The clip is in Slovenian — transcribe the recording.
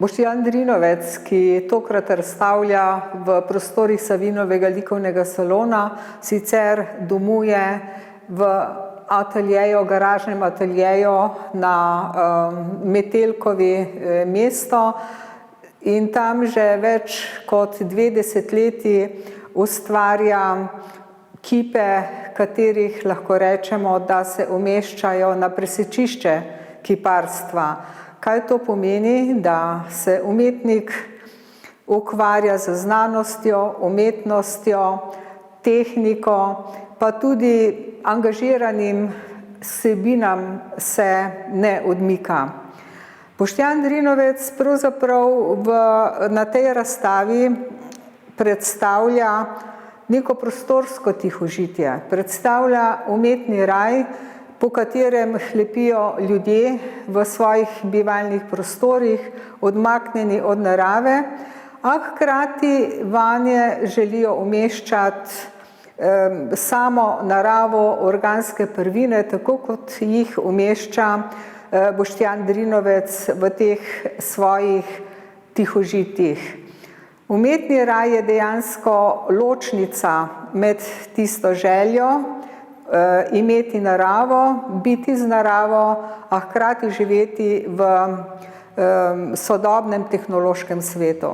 Boštjan Drinovec, ki tokrat razstavlja v prostorih Savinovega likovnega salona, sicer domuje v ateljeju, garažnem ateljeju na Metelkovi mesto in tam že več kot 2 desetletji ustvarja kipe, katerih lahko rečemo, da se umeščajo na presečišče kiparstva. Kaj to pomeni? Da se umetnik ukvarja z znanostjo, umetnostjo, tehniko, pa tudi angažiranim vsebinam se ne odmika. Boštjan Drinovec pravzaprav na tej razstavi predstavlja neko prostorsko tihožitje, predstavlja umetni raj, po katerem hlepijo ljudje v svojih bivalnih prostorih, odmaknjeni od narave, a hkrati vanje želijo umeščati samo naravo, organske prvine, tako kot jih umešča Boštjan Drinovec v teh svojih tihožitjih. Umetni raj je dejansko ločnica med tisto željo, imeti naravo, biti z naravo, a hkrati živeti v sodobnem tehnološkem svetu.